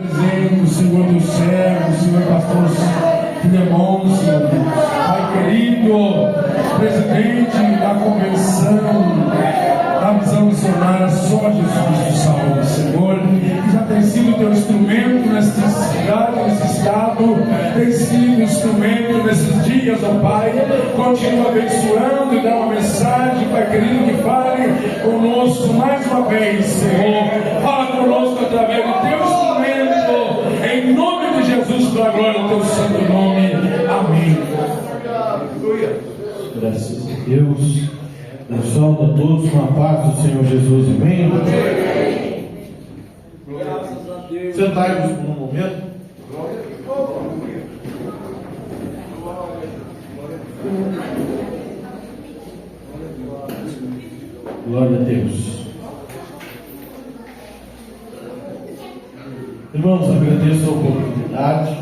Presente, Senhor do céu, Senhor pastor Filemon, Senhor Deus. Pai querido, presidente da convenção da visão missionária Só Jesus do Saúde, Senhor, que já tem sido teu instrumento nessa cidade, nesse estado, tem sido instrumento nesses dias, ó Pai. Continua abençoando e dá uma mensagem, Pai querido, que fale conosco mais uma vez, Senhor. Fala conosco através do teu instrumento, em nome de Jesus, para a glória do teu santo nome. Amém. Graças a Deus. Saúde a todos com a paz do Senhor Jesus. Amém. Sentai-vos por um momento. Glória a Deus. Irmãos, agradeço a oportunidade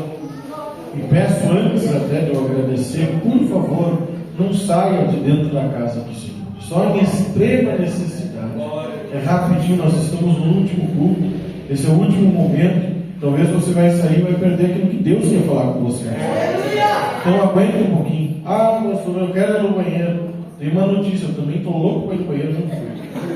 e peço, antes até de eu agradecer, por favor, não saia de dentro da casa do Senhor, só em extrema necessidade. É rapidinho, nós estamos no último culto, esse é o último momento. Talvez você vai sair e vai perder aquilo que Deus ia falar com você. Então aguente um pouquinho. Pastor, eu quero ir no banheiro. Tem uma notícia, eu também estou louco para ir no banheiro, não fui.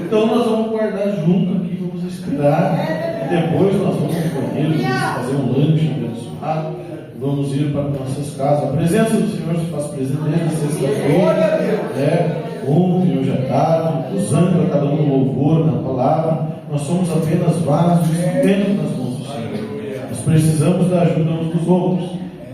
Então nós vamos guardar junto aqui, vamos esperar, e depois nós vamos no banheiro, vamos fazer um lanche abençoado, vamos ir para nossas casas. A presença do Senhor se faz presente desde sexta-feira, ontem, hoje à tarde, usando para cada um no louvor, na palavra. Nós somos apenas vasos dentro das mãos do Senhor. Nós precisamos da ajuda uns dos outros.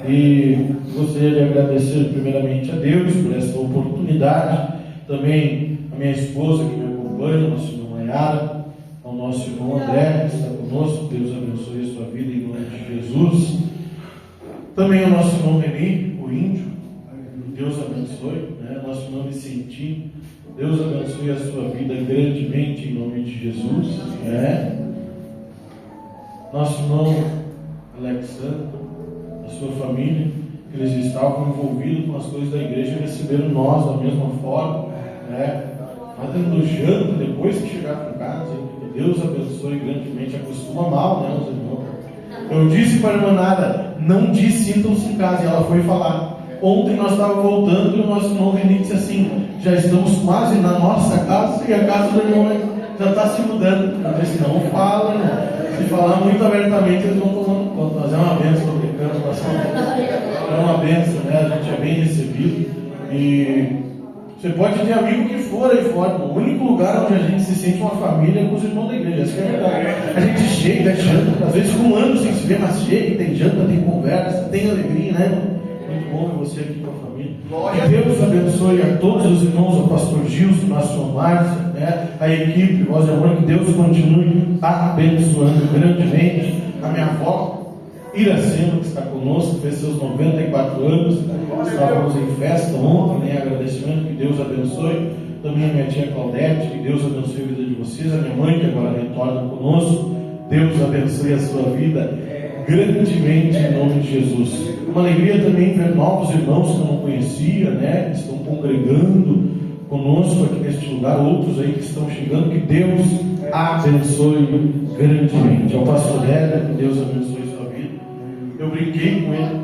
E gostaria de agradecer primeiramente a Deus por essa oportunidade, também a minha esposa que me acompanha, nosso irmão Maiara, ao nosso irmão André que está conosco. Deus abençoe a sua vida em nome de Jesus. Também ao nosso irmão Reni, o índio, Deus abençoe, nosso irmão Vicentino, Deus abençoe a sua vida grandemente em nome de Jesus. Nosso irmão Alexandre, a sua família, eles estavam envolvidos com as coisas da igreja e receberam nós da mesma forma, fazendo janta depois que chegar em casa. Que Deus abençoe grandemente. Acostuma mal, os irmãos. Eu disse para a irmã Nara, não disse sintam-se em casa, e ela foi falar. Ontem nós estávamos voltando e o nosso irmão René disse assim: já estamos quase na nossa casa e a casa do irmão já está se mudando. Eu disse: não fala, se falar muito abertamente eles vão tomando conta. Mas é uma bênção, estou brincando, é uma bênção, a gente é bem recebido. E você pode ter amigo que for aí fora, o único lugar onde a gente se sente uma família é com os irmãos da igreja. Isso que é verdade. A gente chega, janta, às vezes com um ano sem se ver, mas chega, tem janta, tem conversa, tem alegria, Muito bom ver você aqui com a família. Que Deus abençoe a todos os irmãos, o pastor Gilson, a sua Márcia, a equipe, Voz de Amor. Que Deus continue abençoando grandemente a minha avó Iracema, que está conosco, fez seus 94 anos. Estávamos em festa ontem, agradecimento. Que Deus abençoe. Também a minha tia Claudete, que Deus abençoe a vida de vocês. A minha mãe, que agora retorna conosco, Deus abençoe a sua vida grandemente em nome de Jesus. Uma alegria também ver novos irmãos que eu não conhecia, que estão congregando conosco aqui neste lugar, outros aí que estão chegando. Que Deus abençoe grandemente. Ao pastor Hélio, que Deus abençoe sua vida. Eu brinquei com ele,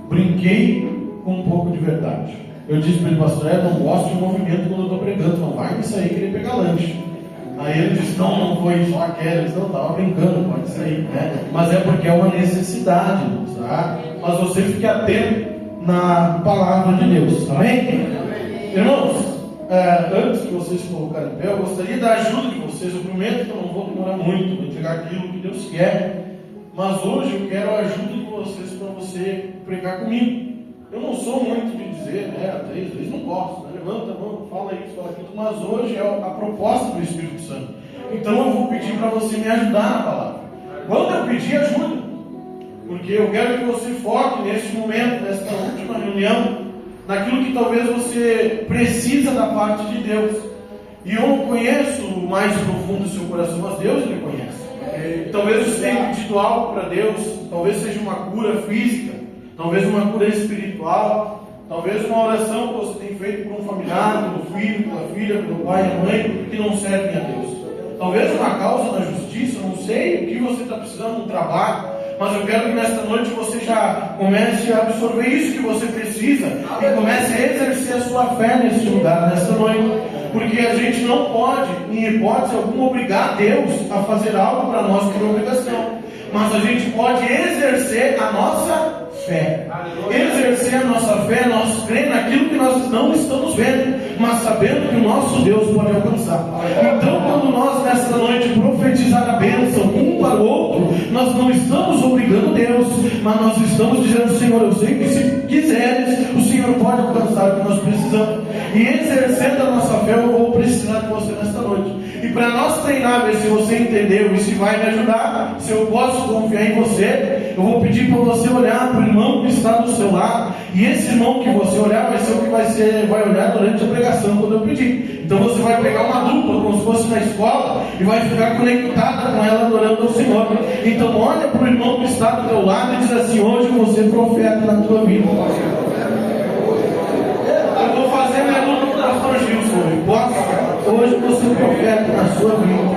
brinquei com um pouco de verdade. Eu disse para ele: pastor Hélio, não gosto de movimento quando eu estou pregando, não vai me sair querer pegar lanche. Aí ele disse: não foi só aquela. Eu disse: não, estava brincando, pode sair, mas é porque é uma necessidade, tá? Mas você fique atento na palavra de Deus, amém? Irmãos, antes de vocês se colocarem em pé, eu gostaria da ajuda de vocês. Eu prometo que eu não vou demorar muito, vou entregar aquilo que Deus quer, mas hoje eu quero a ajuda de vocês para você pregar comigo. Eu não sou muito de dizer, às vezes não gosto, levanta a mão, fala isso, fala aquilo, mas hoje é a proposta do Espírito Santo. Então eu vou pedir para você me ajudar na palavra. Quando eu pedir ajuda, porque eu quero que você foque neste momento, nesta última reunião, naquilo que talvez você precisa da parte de Deus. E eu não conheço o mais profundo do seu coração, mas Deus ele conhece. Talvez você tenha pedido algo para Deus, talvez seja uma cura física, talvez uma cura espiritual, talvez uma oração que você tem feito por um familiar, pelo filho, pela filha, pelo pai e a mãe, que não servem a Deus. talvez uma causa da justiça, não sei o que você está precisando no trabalho, mas eu quero que nesta noite você já comece a absorver isso que você precisa e comece a exercer a sua fé neste lugar, nesta noite. Porque a gente não pode, em hipótese alguma, obrigar Deus a fazer algo para nós que é obrigação. Mas a gente pode exercer a nossa fé. Exercer a nossa fé, nós cremos naquilo que nós não estamos vendo, mas sabendo que o nosso Deus pode alcançar. Então, quando nós nesta noite profetizar a bênção um para o outro, nós não estamos obrigando Deus, mas nós estamos dizendo: Senhor, eu sei que se quiseres, o Senhor pode alcançar o que nós precisamos. E exercendo a nossa fé, eu vou precisar de você nesta noite. E para nós treinar, ver se você entendeu e se vai me ajudar, se eu posso confiar em você, eu vou pedir para você olhar para o irmão que está do seu lado. E esse irmão que você olhar vai ser o que vai olhar durante a pregação quando eu pedir. Então você vai pegar uma dupla, como se fosse na escola, e vai ficar conectada com ela adorando ao Senhor. Então olha para o irmão que está do teu lado e diz assim: hoje você profeta na tua vida. Eu vou fazer minha luta com o pastor Gilson hoje. Posso? Hoje você profeta na sua vida.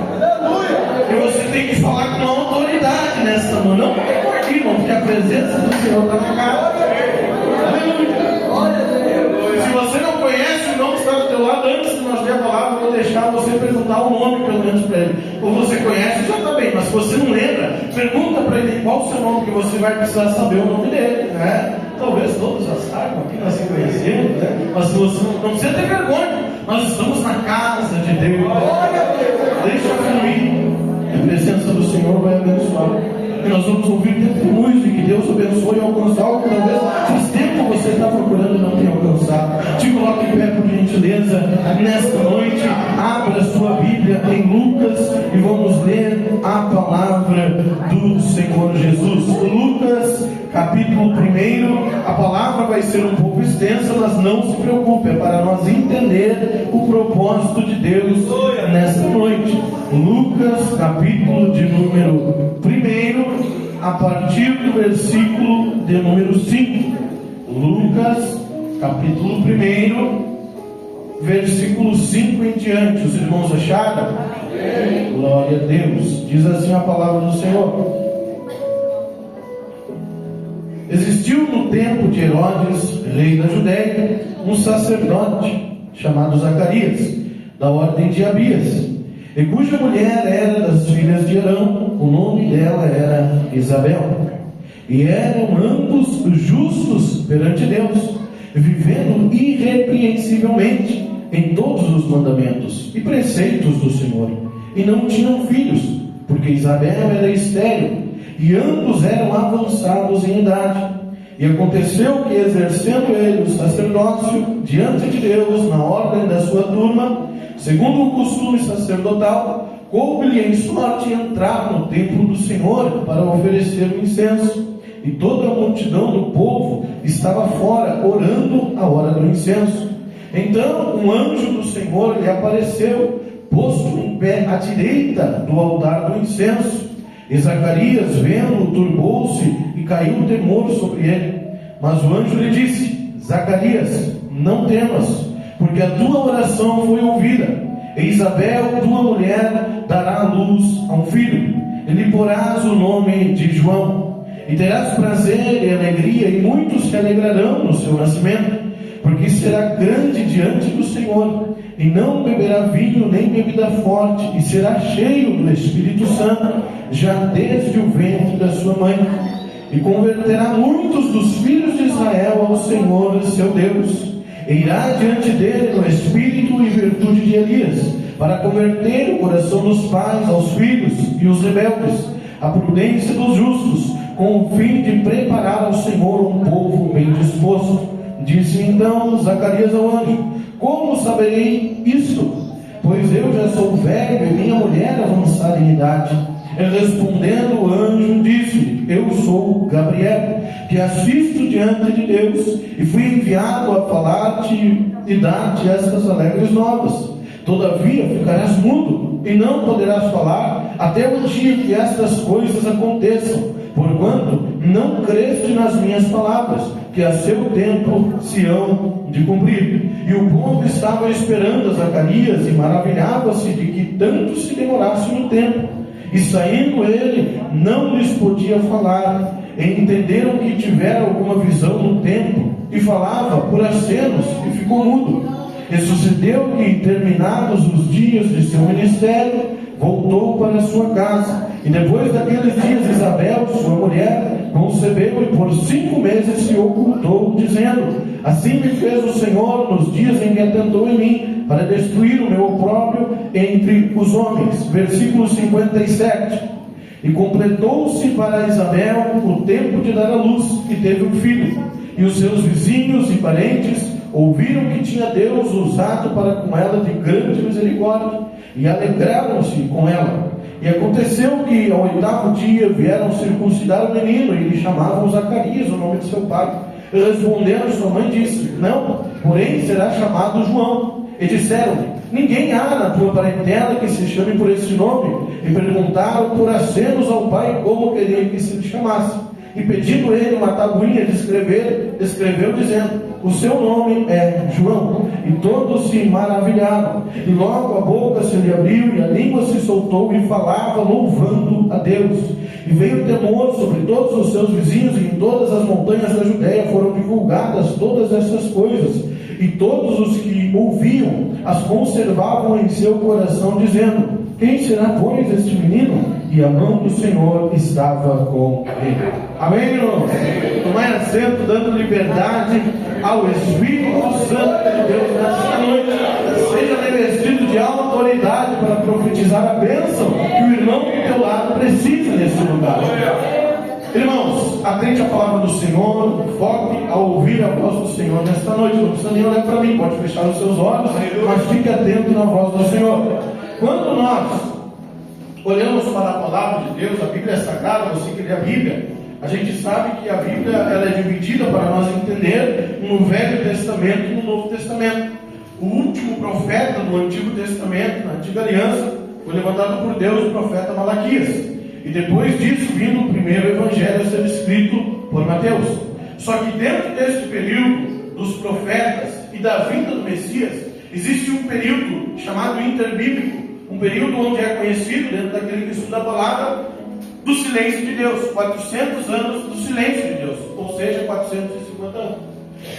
E você tem que falar com autoridade nessa mão. Não porque é por aqui, irmão, porque a presença do Senhor está na casa. Se você não conhece o irmão que está do teu lado, antes de nós ler a palavra, eu vou deixar você perguntar o nome pelo menos para ele. Ou você conhece, já está bem, mas se você não lembra, pergunta para ele qual o seu nome, que você vai precisar saber o nome dele, né? Talvez todos já saibam, aqui nós se conhecemos, né? Mas se você não precisa ter vergonha, nós estamos na casa de Deus. Deixa fluir, a presença do Senhor vai abençoar. E nós vamos ouvir testemunhos de que Deus abençoe e alcançar algo que talvez faz tempo você está procurando e não tem alcançado. Te coloque em pé, por gentileza, nesta noite. Abra sua Bíblia em Lucas e vamos ler a palavra do Senhor Jesus. Lucas, capítulo 1. A palavra vai ser um pouco extensa, mas não se preocupe, é para nós entender o propósito de Deus nesta noite. Lucas, capítulo de número 1, a partir do versículo de número 5. Lucas, capítulo 1, versículo 5 em diante. Os irmãos acharam? Glória a Deus. Diz assim a palavra do Senhor: existiu no tempo de Herodes, rei da Judéia, um sacerdote chamado Zacarias, da ordem de Abias, e cuja mulher era das filhas de Arão. O nome dela era Isabel. E eram ambos justos perante Deus, vivendo irrepreensivelmente em todos os mandamentos e preceitos do Senhor. E não tinham filhos, porque Isabel era estéril, e ambos eram avançados em idade. E aconteceu que, exercendo ele o sacerdócio diante de Deus, na ordem da sua turma, segundo o costume sacerdotal, coube-lhe em sorte entrar no templo do Senhor para oferecer o incenso. E toda a multidão do povo estava fora, orando a hora do incenso. Então um anjo do Senhor lhe apareceu, posto em pé à direita do altar do incenso. E Zacarias, vendo-o, turbou-se e caiu o temor sobre ele. Mas o anjo lhe disse: Zacarias, não temas, porque a tua oração foi ouvida. E Isabel, tua mulher, dará à luz a um filho, e lhe porás o nome de João. E terás prazer e alegria, e muitos se alegrarão no seu nascimento, porque será grande diante do Senhor, e não beberá vinho nem bebida forte, e será cheio do Espírito Santo, já desde o ventre da sua mãe. E converterá muitos dos filhos de Israel ao Senhor seu Deus. E irá diante dele no espírito e virtude de Elias, para converter o coração dos pais aos filhos e os rebeldes, a prudência dos justos, com o fim de preparar ao Senhor um povo bem disposto. Disse então Zacarias ao anjo: como saberei isto? Pois eu já sou velho e minha mulher avançada em idade. E respondendo o anjo, disse: eu sou Gabriel, que assisto diante de Deus, e fui enviado a falar-te e dar-te estas alegres novas. Todavia ficarás mudo, e não poderás falar, até o dia que estas coisas aconteçam, porquanto não creste nas minhas palavras, que a seu tempo se hão de cumprir. E o povo estava esperando a Zacarias e maravilhava-se de que tanto se demorasse no tempo. E saindo ele, não lhes podia falar. E entenderam que tivera alguma visão no templo, e falava por acenos, e ficou mudo. E sucedeu que, terminados os dias de seu ministério, voltou para a sua casa. E depois daqueles dias, Isabel, sua mulher, concebeu, e por 5 meses se ocultou, dizendo: assim me fez o Senhor nos dias em que atentou em mim, para destruir o meu opróbrio entre os homens. Versículo 57. E completou-se para Isabel o tempo de dar à luz, e teve um filho. E os seus vizinhos e parentes ouviram que tinha Deus usado para com ela de grande misericórdia, e alegraram-se com ela. E aconteceu que ao 8º dia vieram circuncidar o menino, e lhe chamavam Zacarias, o nome de seu pai. E respondendo, sua mãe disse: não, porém será chamado João. E disseram-lhe: ninguém há na tua parentela que se chame por esse nome. E perguntaram por acenos ao pai como queria que se lhe chamasse. E pedindo ele uma tabuinha de escrever, escreveu dizendo: o seu nome é João. E todos se maravilharam. E logo a boca se lhe abriu e a língua se soltou, e falava louvando a Deus. E veio temor sobre todos os seus vizinhos, e em todas as montanhas da Judéia foram divulgadas todas essas coisas. E todos os que ouviam as conservavam em seu coração, dizendo: quem será, pois, este menino? E a mão do Senhor estava com ele. Amém, irmãos? Tomai assento, dando liberdade ao Espírito Santo de Deus nesta noite. Seja revestido de autoridade para profetizar a bênção que o irmão do teu lado precisa nesse lugar. Irmãos, atente à palavra do Senhor, foque a ouvir a voz do Senhor nesta noite. Não precisa nem olhar para mim, pode fechar os seus olhos, mas fique atento na voz do Senhor. Quando nós olhamos para a palavra de Deus, a Bíblia é sagrada, você que lê a Bíblia, a gente sabe que a Bíblia ela é dividida para nós entender no Velho Testamento e no Novo Testamento. O último profeta do Antigo Testamento, na Antiga Aliança, foi levantado por Deus, o profeta Malaquias. E depois disso, vindo o primeiro evangelho a ser escrito por Mateus. Só que dentro deste período dos profetas e da vinda do Messias, existe um período chamado interbíblico, um período onde é conhecido, dentro daquele que estuda a palavra, do silêncio de Deus, 400 anos do silêncio de Deus, ou seja, 450 anos.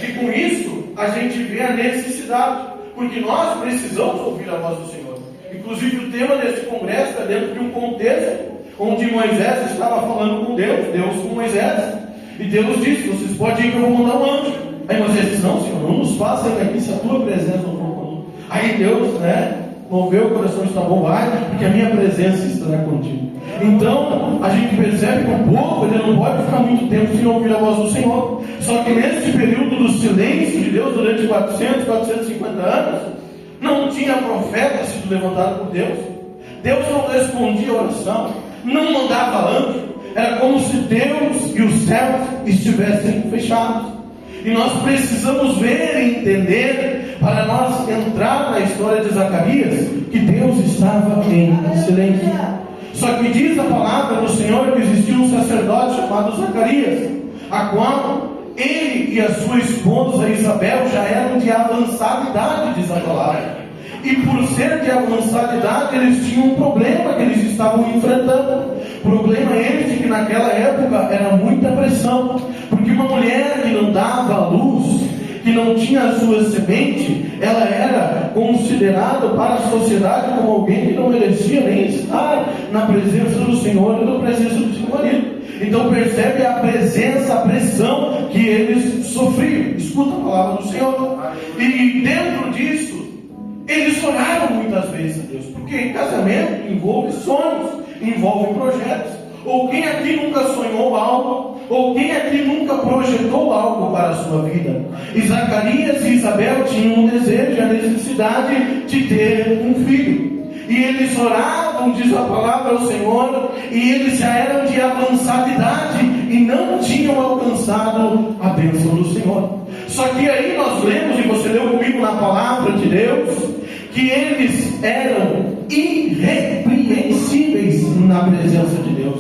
E com isso, a gente vê a necessidade, porque nós precisamos ouvir a voz do Senhor. Inclusive, o tema desse congresso é dentro de um contexto onde Moisés estava falando com Deus, Deus com Moisés, e Deus disse: vocês podem ir que eu vou mandar um anjo. Aí Moisés disse: não, Senhor, não nos faça aqui se a tua presença não for conosco. Aí Deus, moveu o coração de Tabor, vai, porque a minha presença estará contigo. Então, a gente percebe que o povo ele não pode ficar muito tempo sem ouvir a voz do Senhor. Só que nesse período do silêncio de Deus, durante 450 anos, não tinha profeta sido levantado por Deus. Deus não respondia a oração, não mandava anjo. Era como se Deus e os céus estivessem fechados. E nós precisamos ver e entender, para nós entrar na história de Zacarias, que Deus estava em silêncio. Só que diz a palavra do Senhor que existia um sacerdote chamado Zacarias, a qual ele e a sua esposa Isabel já eram de avançada idade, diz a palavra. E por ser de avançada idade, eles tinham um problema que eles estavam enfrentando. Problema esse que naquela época era muita pressão, porque uma mulher que não dava à luz, que não tinha a sua semente, ela era considerada para a sociedade como alguém que não merecia nem estar na presença do Senhor e na presença do seu marido. Então percebe a presença, a pressão que eles sofriam. Escuta a palavra do Senhor. E dentro disso, eles oraram muitas vezes a Deus, porque casamento envolve sonhos, envolve projetos. Ou quem aqui nunca sonhou algo, ou quem aqui nunca projetou algo para a sua vida? E Zacarias e Isabel tinham um desejo e a necessidade de ter um filho. E eles oravam, diz a palavra ao Senhor, e eles já eram de avançada idade e não tinham alcançado a bênção do Senhor. Só que aí nós lemos, e você leu comigo na palavra de Deus, que eles eram irrepreensíveis na presença de Deus.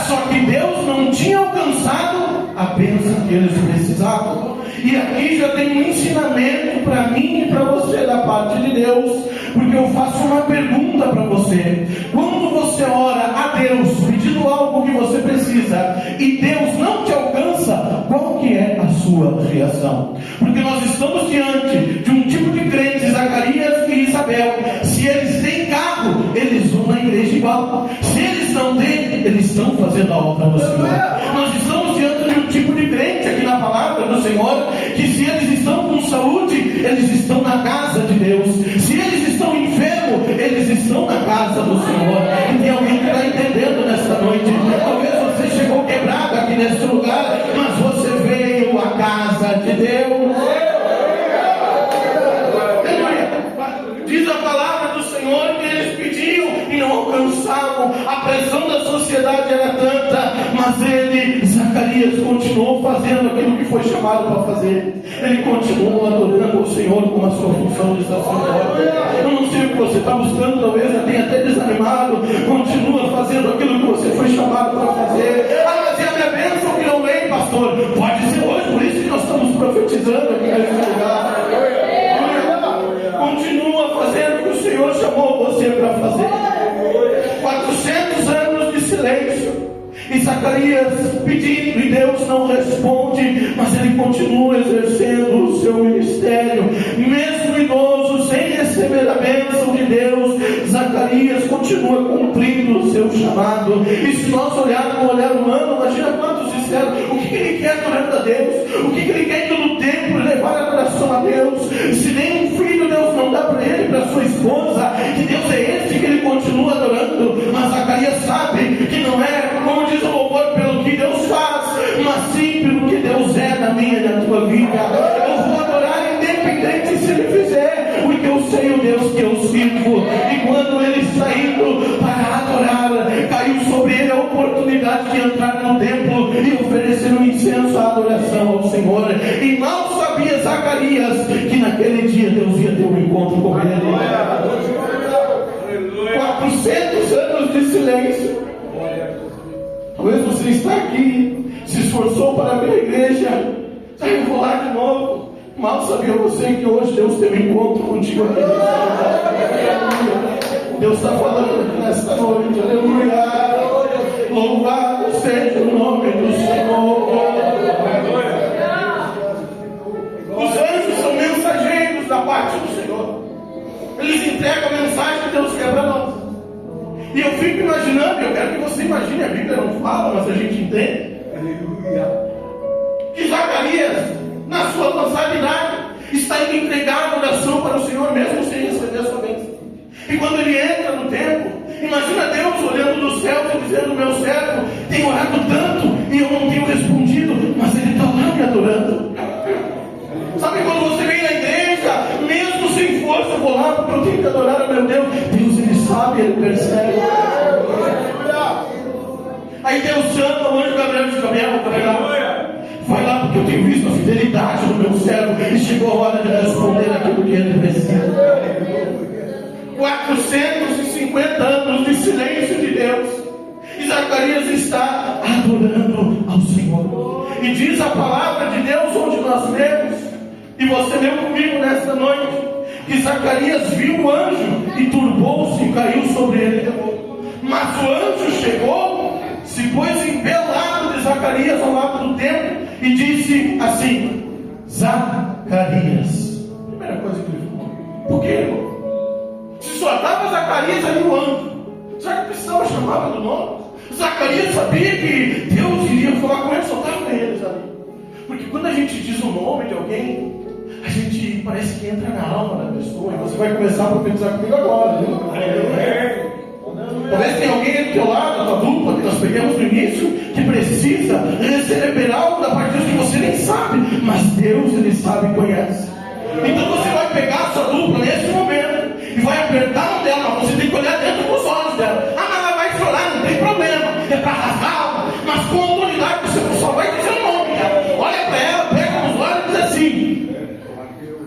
Só que Deus não tinha alcançado a bênção que eles precisavam. E aqui já tem um ensinamento para mim e para você da parte de Deus, porque eu faço uma pergunta para você. Quando você ora a Deus pedindo algo que você precisa e Deus não te alcança, qual que é a sua reação? Porque nós estamos diante de um tipo de crentes, Zacarias e Isabel. Se eles têm carro, eles vão na igreja igual. Se eles não têm, eles estão fazendo a obra do Senhor. Nós estamos diante de um tipo de crente aqui na palavra do Senhor, que se eles estão com saúde, eles estão na casa de Deus. Se eles estão enfermos, eles estão na casa do Senhor. E tem alguém que está entendendo nesta noite. Talvez você chegou quebrado aqui neste lugar, mas você veio à casa de Deus. Diz a palavra do Senhor que eles pediam e não alcançavam. A pressão da sociedade era tanta, mas ele, Zacarias, continuou fazendo aquilo que foi chamado para fazer. Ele continuou adorando o Senhor com a sua função de sacerdote. Eu não sei o que você está buscando, talvez já tenha até desanimado. Continua fazendo aquilo que você foi chamado para fazer. Ah, mas é a minha bênção que não vem, pastor. Pode ser hoje, por isso que nós estamos profetizando aqui nesse lugar. Continua fazendo o que o Senhor chamou você para fazer. 400 anos de silêncio. E Zacarias pedindo, e Deus não responde, mas ele continua exercendo o seu ministério. Mesmo idoso, sem receber a bênção de Deus, Zacarias continua cumprindo o seu chamado. E se nós olharmos com o olhar humano, imagina quantos disseram: o que ele quer adorando a Deus? O que ele quer indo no templo levar a adoração a Deus? Se nem um filho Deus não dá para ele, para sua esposa, que Deus é esse que ele continua adorando. Mas Zacarias sabe que não é, como diz o louvor, pelo que Deus faz, mas sim pelo que Deus é na minha e na tua vida. Eu vou adorar independente se ele fizer, porque eu sei o Deus que eu sirvo. E quando ele saindo para adorar, caiu sobre ele a oportunidade de entrar no templo e oferecer um incenso à adoração ao Senhor. E mal sabia Zacarias que naquele dia Deus ia ter um encontro com ele. 400 anos de silêncio. Talvez você está aqui, se esforçou para vir à igreja, eu vou lá de novo. Mal sabia você que hoje Deus teve um encontro contigo aqui. Deus está falando aqui nesta noite, aleluia. Louvado seja o nome do Senhor. Os anjos são mensageiros da parte do Senhor. Eles entregam a mensagem que Deus quer para nós. E eu fico imaginando, eu quero que você imagine, a Bíblia não fala, mas a gente entende. Aleluia. Que Zacarias, na sua avançada idade, está indo entregar a oração para o Senhor, mesmo sem receber a sua bênção. E quando ele entra no templo, imagina Deus olhando dos céus e dizendo: meu servo tem orado tanto e eu não tenho respondido, mas ele está lá me adorando. Sabe quando você vem na igreja, mesmo sem força, eu vou lá porque eu tenho que adorar o meu Deus. Deus, ele sabe, ele percebe. Aí Deus chama o anjo Gabriel e diz: Gabriel, vai lá porque eu tenho visto a fidelidade do meu servo e chegou a hora de responder aquilo que ele precisa. 450 anos de silêncio de Deus, e Zacarias está adorando ao Senhor. E diz a palavra de Deus, onde nós lemos, e você leu comigo nesta noite, que Zacarias viu o anjo e turbou-se e caiu sobre ele. Mas o anjo chegou, se pôs em pé ao lado de Zacarias, ao lado do templo, e disse assim: Zacarias. Primeira coisa que ele falou: por que, irmão? Se só estava Zacarias ali o anjo, será que precisava chamar do nome? Zacarias sabia que Deus iria falar com ele, só estava eles ali. Porque quando a gente diz o nome de alguém, a gente parece que entra na alma da pessoa. E você vai começar a profetizar comigo agora, viu? Talvez tenha alguém do teu lado, da tua dupla, que nós pegamos no início, que precisa receber algo da parte de Deus que você nem sabe, mas Deus, ele sabe e conhece. Então você vai pegar a sua dupla nesse momento e vai apertar a mão dela, mas você tem que olhar dentro dos olhos dela. Ah, mas ela vai chorar, não tem problema, é para arrasar, mas com autoridade você só vai dizer o nome dela. Olha para ela, pega nos olhos e diz assim: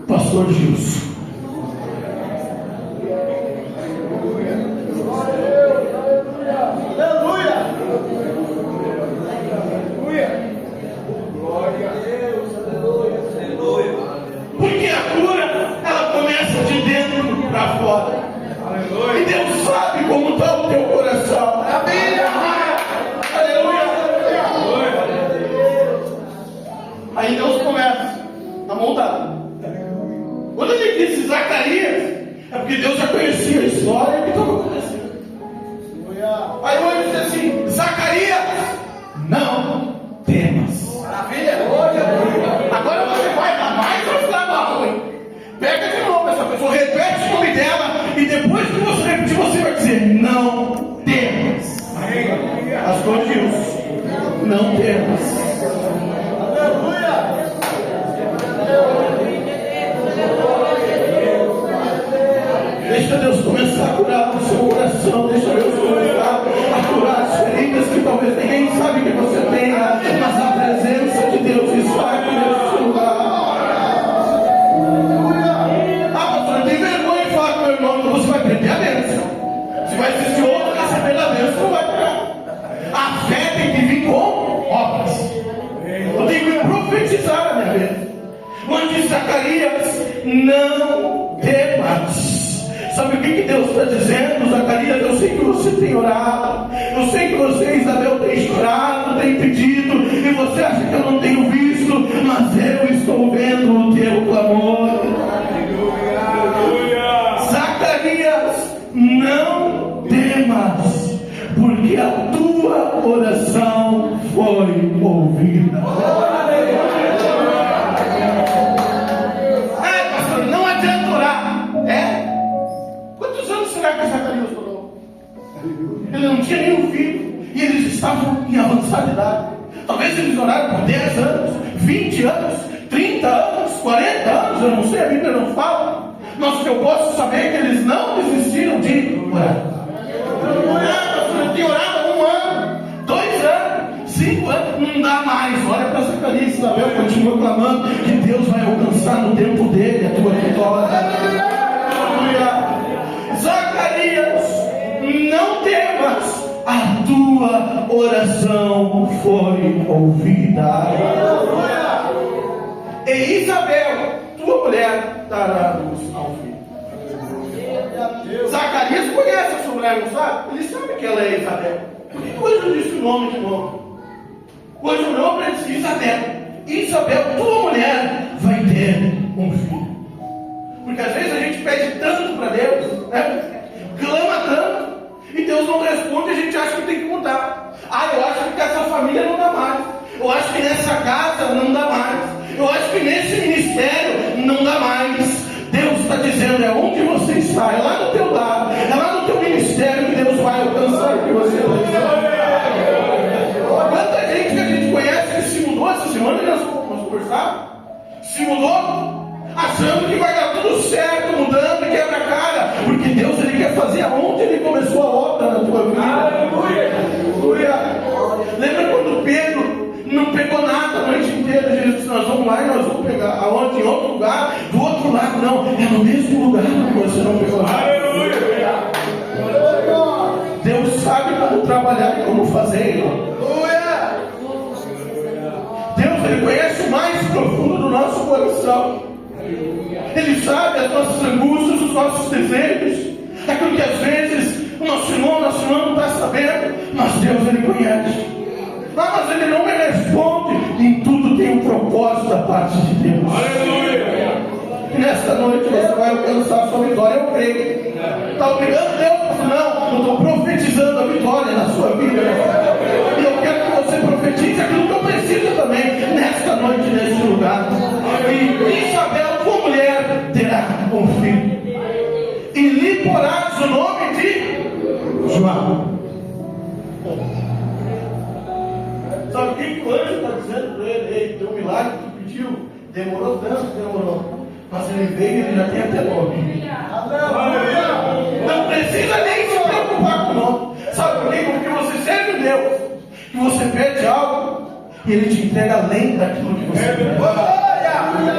Pastor Gilson. moldado. Quando ele disse Zacarias, é porque Deus já conhecia a história e que estava acontecendo. Aí o anjo disse assim: Zacarias, não temas. Maravilha. Agora você vai dar mais um trabalho, hein? Pega de novo essa pessoa, repete o nome dela, e depois que você repetir, você vai dizer: não temas. As coisas, não temas. Aleluia. Deixa Deus começar a curar o seu coração. Deixa Deus começar a curar as feridas que talvez ninguém sabe que você tenha, mas a presença de Deus está aqui nesse lugar. Ah, pastor, não tem vergonha de falar com meu irmão, então você vai perder a bênção. Se vai assistir outro receber a bênção, não vai pegar. A fé tem que vir com obras. Eu tenho que profetizar a minha bênção. Mas de Zacarias, não temas. Sabe o que Deus está dizendo, Zacarias? Eu sei que você tem orado, eu sei que você, Isabel, tem chorado, tem pedido, e você acha que eu não tenho visto, mas eu estou vendo o teu clamor. Zacarias, não temas, porque a tua oração foi ouvida. Pastor, não adianta orar. Quantos anos será que Zacarias orou? Ele não tinha nenhum filho, e eles estavam em avançada idade. Talvez eles oraram por 10 anos, 20 anos, 30 anos, 40 anos, eu não sei, a Bíblia não fala. Mas o que eu posso saber é que eles não desistiram de orar. Eu tenho orado há 1 ano, 2 anos, 5 anos, não dá mais. Olha para Zacarias, Isabel, continua clamando que Deus vai alcançar no tempo dele a tua vitória. Zacarias, não temas, a tua oração foi ouvida. E Isabel, tua mulher, dará luz ao filho. Zacarias conhece essa mulher, não sabe? Ele sabe que ela é Isabel. Por que hoje disse o nome de novo? Hoje o nome é de Isabel. Isabel, tua mulher, vai ter um filho. Porque às vezes a gente pede tanto para Deus, né? Clama tanto, e Deus não responde, e a gente acha que tem que mudar. Eu acho que essa família não dá mais. Eu acho que nessa casa não dá mais. Eu acho que nesse ministério não dá mais. Deus está dizendo, é onde você está, é lá no teu lar, é lá no teu ministério que Deus vai alcançar o que você precisa. Quanta gente que a gente conhece que se mudou essa semana, nós vamos conversar, se mudou, achando que vai dar tudo certo, mudando e quebra a cara, porque Deus ele quer fazer aonde ele começou a obra na tua vida. Aleluia. Lembra quando Pedro não pegou nada a noite inteira? Jesus disse: nós vamos lá e nós vamos pegar aonde? Em outro lugar, do outro lado. Não, é no mesmo lugar que você não pegou nada. Aleluia. Deus sabe como trabalhar e como fazer. Deus ele conhece o mais profundo do nosso coração. Ele sabe as nossas angústias, os nossos desejos, aquilo que às vezes o nosso irmão não está sabendo, mas Deus ele conhece. Mas ele não me responde. Em tudo tem um propósito da parte de Deus. Aleluia. E nesta noite você vai alcançar a sua vitória, eu creio. Está obrigando Deus? Não, eu estou profetizando a vitória na sua vida. E eu quero que você profetize aquilo que eu preciso também nesta noite, neste lugar. E Isabel, tua mulher, terá um filho, e lhe porás o nome de João. Sabe o que o anjo está dizendo para ele? Ei, teu milagre que tu pediu, demorou tanto, demorou, mas ele veio e ele já tem até nome. Não precisa nem se preocupar com o nome. Sabe por quê? Porque você serve a Deus, que você pede algo e ele te entrega além daquilo que você pede.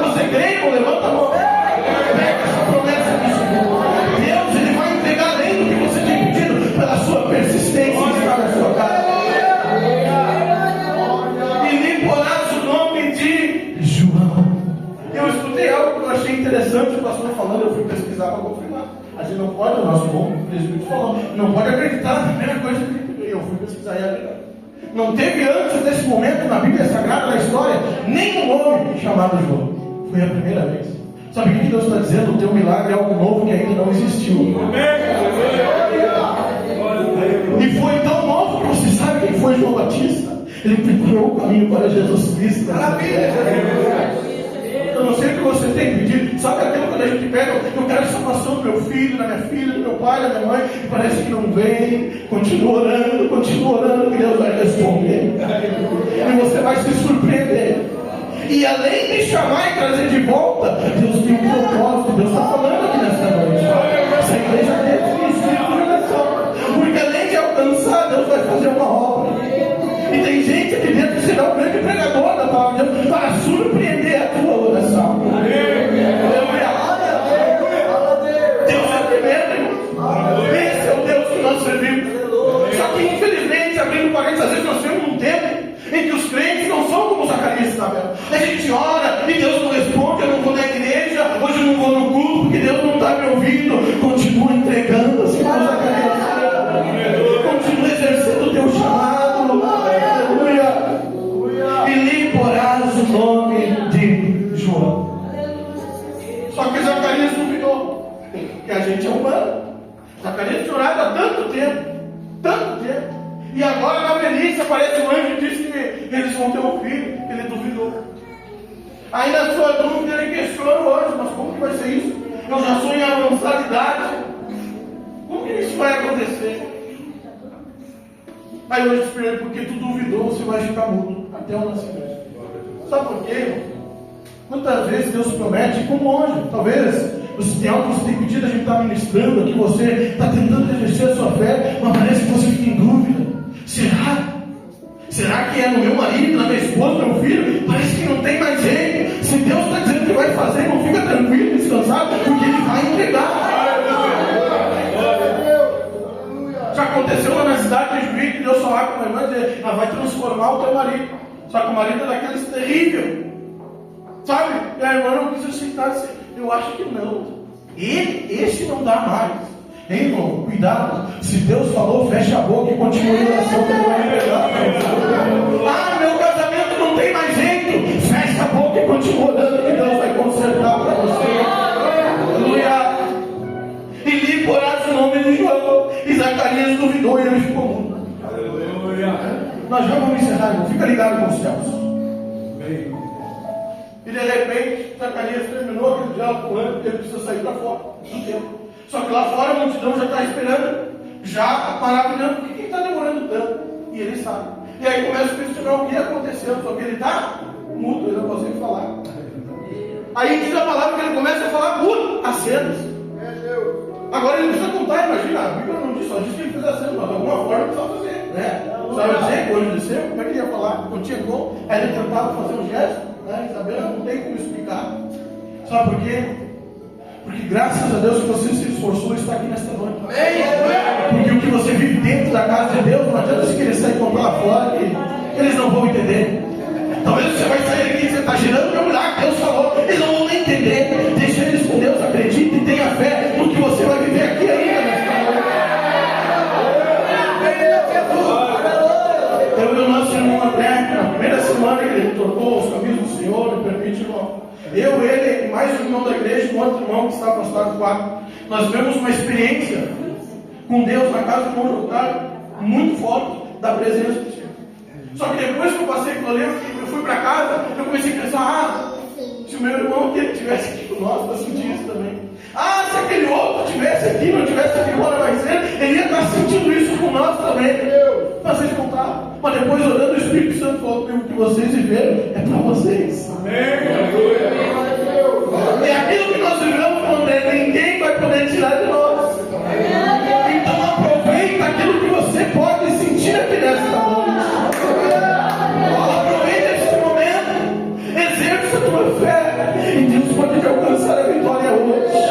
Você crê? Levanta a mão. Pega essa promessa do Senhor. Deus ele vai entregar além do que você tem pedido pela sua persistência em estar na sua casa. E lhe porás o nome de João. Eu escutei algo que eu achei interessante, o pastor falando, eu fui pesquisar para confirmar. A gente não pode, o nosso bom presbítero falou, não pode acreditar na primeira coisa que eu fui pesquisar e acreditar. Não teve antes desse momento na Bíblia Sagrada, na história, nenhum homem chamado João. Foi a primeira vez. Sabe o que Deus está dizendo? O teu milagre é algo novo que ainda não existiu. E foi tão novo que você sabe quem foi João Batista? Ele preparou o caminho para Jesus Cristo. Eu não sei o que você tem pedido. Sabe aquilo quando a gente pega, eu quero a salvação do meu filho, da minha filha, do meu pai, da minha mãe, e parece que não vem. Continua orando, que Deus vai responder. E você vai se surpreender. E além de chamar e trazer de volta, Deus tem um propósito. Deus está falando aqui nesta noite. Essa igreja tem espírito de oração. Porque além de alcançar, Deus vai fazer uma obra. E tem gente aqui dentro que será um grande pregador da palavra de Deus para surpreender a tua oração. Deus é tremendo. Esse é o Deus que nós servimos. Só que infelizmente, abrindo parênteses, às vezes nós temos um tempo em que os crentes não são como Zacarias estava. A gente ora e Deus não responde, eu não vou na igreja, hoje eu não vou no culto porque Deus não está me ouvindo. Continua entregando assim como Zacarias. Continua exercendo o teu chamado. Aleluia. E lhe porás o nome de João. Só que Zacarias duvidou, que a gente é humano. Zacarias tinha orado há tanto tempo. E agora na velhice aparece um anjo e diz que eles vão ter um filho. Ele duvidou. Aí na sua dúvida ele questiona o anjo: mas como que vai ser isso? Eu já sou em avançada idade. Como que isso vai acontecer? Aí o anjo disse para ele: porque tu duvidou, você vai ficar mudo até o nascimento. Sabe por quê, irmão? Quantas vezes Deus promete, como anjo, talvez você tem algo que você tem pedido, a gente está ministrando aqui, você está tentando exercer a sua fé, mas parece que você fica em dúvida. Será que é no meu marido, na minha esposa, no meu filho? Parece que não tem mais jeito. Se Deus está dizendo que vai fazer, não fica tranquilo, descansado, porque Ele vai entregar. Já aconteceu lá na cidade de Juiz, que Deus falar com a irmã e dizer: ela vai transformar o teu marido. Só que o marido é daqueles terrível. Sabe? E a irmã não quis aceitar assim. Eu acho que não. Esse não dá mais. Hein, irmão? Cuidado. Se Deus falou, fecha a boca e continue a oração que Ele vai entregar. Ah, meu casamento não tem mais jeito. Fecha a boca e continua orando que Deus vai consertar para você. Aleluia. E lhe porás o nome de João. E Zacarias duvidou e ele ficou mudo. Aleluia. Nós já vamos encerrar, irmão. Fica ligado com os céus. E de repente, Zacarias terminou aquele diálogo com ele, porque ele precisa sair para fora do tempo. Só que lá fora a multidão já está esperando, já maravilhando, por que está demorando tanto? E ele sabe. E aí começa a questionar o que aconteceu, só que ele está mudo, ele não consegue falar. Aí diz a palavra que ele começa a falar mudo, as cenas. Agora ele precisa contar, imagina, a Bíblia não diz, só diz que ele fez a cena, mas de alguma forma ele precisava fazer, né? Sabe dizer que o olho desceu? Como é que ele ia falar? Não tinha como. Aí ele tentava fazer um gesto, né? Isabela não tem como explicar. Sabe por quê? Porque graças a Deus que você se esforçou e está aqui nesta noite. Porque o que você vive dentro da casa de Deus, não adianta se querer sair e contar lá fora, que eles não vão entender. Talvez você vai sair aqui e você está girando o meu milagre, Deus falou, eles não vão nem entender. Deixa eles com Deus, acredite e tenha fé no que você vai viver aqui ainda nesta noite. Eu e o nosso irmão André, na primeira semana que ele trocou os caminhos do Senhor, me permite, irmão. Eu, ele, mais um irmão da igreja, um outro irmão que está afastado do quarto, nós tivemos uma experiência com Deus na casa do irmão Jotar muito forte da presença do Senhor. Só que depois que eu passei por ali, eu fui para casa, eu comecei a pensar: se o meu irmão aqui estivesse aqui com nós, para sentir isso também. Se aquele outro estivesse aqui, não estivesse aqui embora mais cedo, ele ia estar sentindo isso com nós também. Para vocês contar. Mas depois, orando, o Espírito Santo falou: o que vocês viveram é para vocês. É aquilo que nós vivemos com ninguém vai poder tirar de nós. Então aproveita aquilo que você pode sentir aqui nesta noite. Aproveita esse momento, exerça a tua fé, e Deus pode te alcançar a vitória hoje.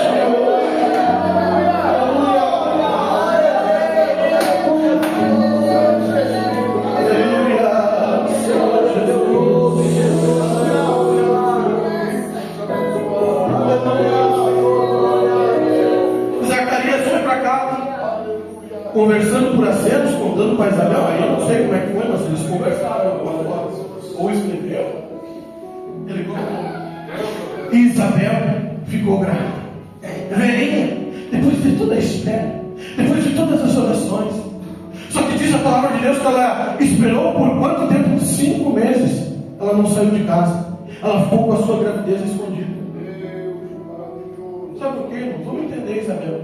Conversando por acenos, contando para Isabel, aí eu não sei como é que foi, mas eles conversaram ou escreveram. Ele contou. E Isabel ficou grávida. Velhinha, depois de toda a espera, depois de todas as orações. Só que diz a palavra de Deus que ela esperou por quanto tempo? 5 meses. Ela não saiu de casa. Ela ficou com a sua gravidez escondida. Sabe por quê, irmãos? Vamos entender, Isabel.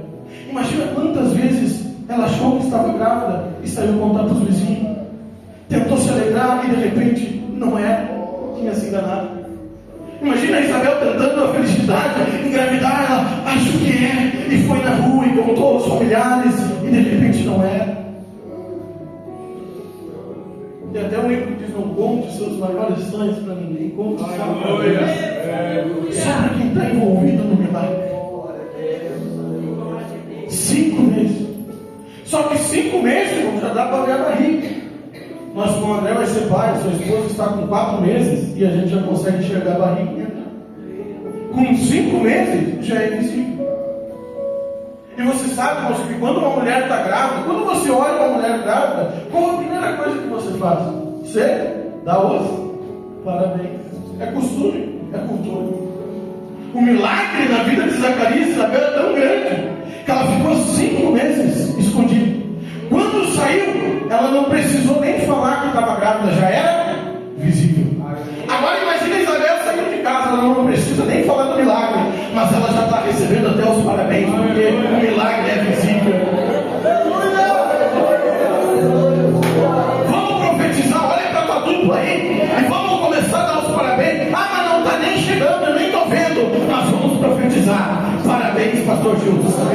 Imagina quantas vezes ela achou que estava grávida e saiu contar para os vizinhos. Tentou se alegrar e de repente não era. Tinha se enganado. Imagina a Isabel tentando a felicidade, engravidar, ela achou que é, e foi na rua e contou aos familiares, e de repente não era. Tem até um livro que diz: não conte seus maiores sonhos para ninguém, conte só para quem está envolvido no milagre. 5 meses. Só que 5 meses, irmão, já dá para ver a barriga. Nós com o André vai ser pai, sua esposa está com 4 meses e a gente já consegue enxergar a barriga. Com 5 meses já é visível. E você sabe, irmão, que quando uma mulher está grávida, quando você olha uma mulher grávida, qual a primeira coisa que você faz? Você dá os parabéns. É costume, é cultura. O milagre na vida de Zacarias e Isabel é tão grande que ela ficou 5 meses escondida. Quando saiu, ela não precisou nem falar que estava grávida, já era visível. Agora imagina Isabel saindo de casa, ela não precisa nem falar do milagre, mas ela já está recebendo até os parabéns, porque o milagre é visível. Vamos profetizar, olha para a tua dupla aí, e vamos começar a dar os parabéns. Ah, mas não está nem chegando, eu nem estou vendo, mas vamos profetizar. Parabéns, pastor Gilson.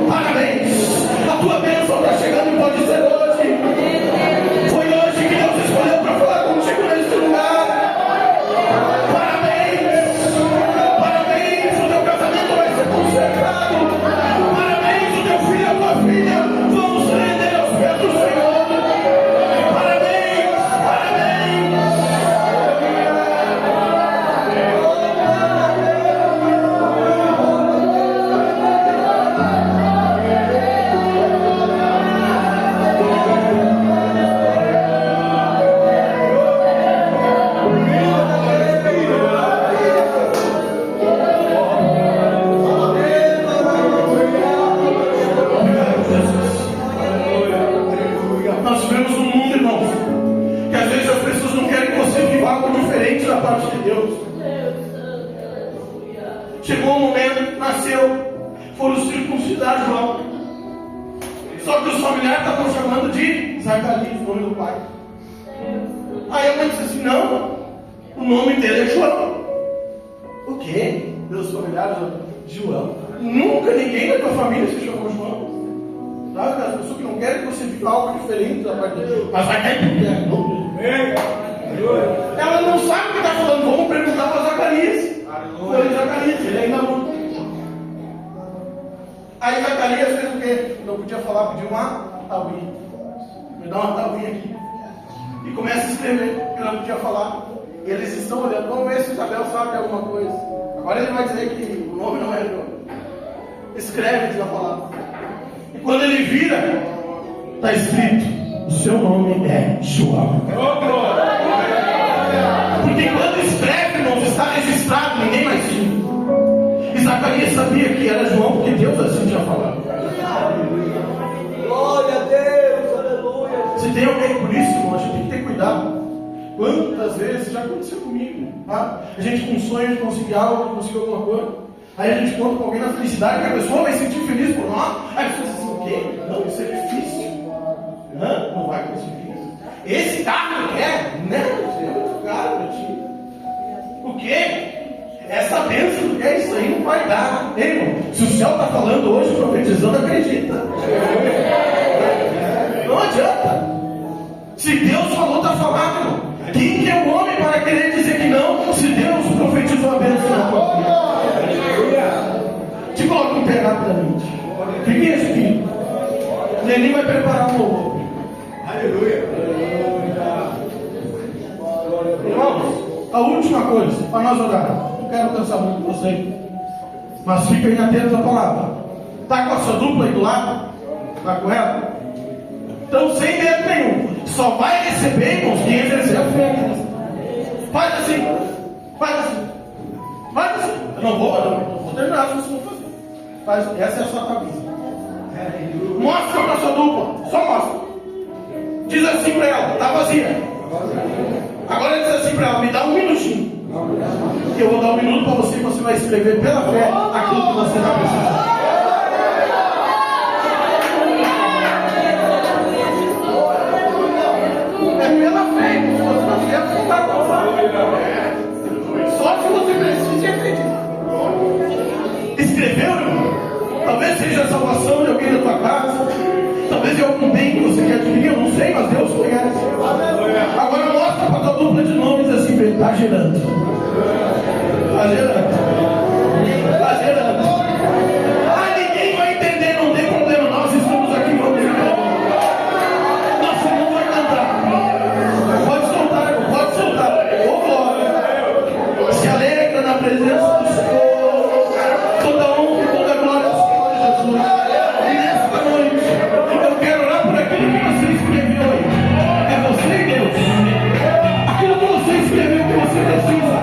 Parabéns. A tua bênção está chegando e pode ser hoje. Foi hoje que Deus escolheu para falar contigo neste lugar. Parabéns. Parabéns, o teu casamento vai ser consertado. Parabéns, o teu filho e a tua filha vão se render aos pés do Senhor. Parabéns, parabéns. Nós vivemos num mundo, irmãos, que às vezes as pessoas não querem que você viva algo diferente da parte de Deus. Chegou um momento, nasceu, foram circuncidar João. Só que os familiares estavam chamando de Zacarias, o nome do pai. Aí a mãe disse assim: não, o nome dele é João. O quê? Meus familiares, João. Nunca ninguém da tua família se chamou João. Sabe, as pessoas que não querem que você viva algo diferente da parte de Deus. Mas vai cair por terra. Ela não sabe o que está falando. Vamos perguntar para Zacarias. Foi Zacarias, ele ainda não. Aí Zacarias fez o quê? Não podia falar, pediu uma tabuinha. Me dá uma tabuinha aqui. E começa a escrever, porque não podia falar. E eles estão olhando, vamos ver se Isabel sabe alguma coisa. Agora ele vai dizer que o nome não é João. Escreve, diz a palavra. E quando ele vira, está escrito: o seu nome é João. Porque quando escreve, irmãos, está registrado, ninguém mais tinha. E Zacarias sabia que era João, porque Deus assim tinha falado. Glória a Deus, aleluia. Se tem alguém por isso, irmão, a gente tem que ter cuidado. Quantas vezes já aconteceu comigo, tá? A gente com sonho de conseguir algo, de conseguir alguma coisa. Aí a gente conta com alguém na felicidade, que a pessoa vai se sentir feliz por nós. Aí a pessoa diz assim: o quê? Não, isso é difícil. Não vai conseguir. Esse carro não quer? Não, é outro carro, meu tio. O quê? Essa bênção não quer, isso aí não vai dar. Ei, irmão, se o céu está falando hoje, profetizando, acredita. Não adianta. Se Deus falou, está falado, irmão. Quem que é o homem para querer dizer que não, se Deus profetizou a bênção na tua vida? Te coloca um pé rapidamente. Fique aqui. Neném vai preparar um louvor. Aleluia. Irmãos, a última coisa, para nós orar. Não quero cansar muito você, mas fiquem atentos à palavra. Está com a sua dupla aí do lado? Está com ela? Então, sem medo nenhum, só vai receber, irmãos, quem exercer a fé. Faz assim, faz assim, faz assim. nada vocês vão fazer. Essa é a sua camisa. Mostra pra sua dupla, só mostra. Diz assim pra ela, tá vazia. Agora diz assim pra ela, me dá um minutinho. Eu vou dar um minuto pra você e você vai escrever pela fé aquilo que você está precisando. É pela fé, se você não quer, você está só se você precisa acreditar. Escreveu, irmão? Talvez seja a salvação de alguém da tua casa, talvez de algum bem que você quer adquirir, eu não sei, mas Deus conhece. Agora mostra para tua dupla de nomes assim, está gerando. Está gerando. Está gerando. Ah, ninguém vai entender, não tem problema, nós estamos aqui, vamos cantar. Nosso mundo vai cantar. Pode soltar, irmão, pode soltar. Ô glória. Se alegra na presença do Senhor. Toda honra e toda glória ao Senhor Jesus. E nesta noite, eu quero orar por aquilo que você escreveu aí. É você e Deus. Aquilo que você escreveu que você precisa.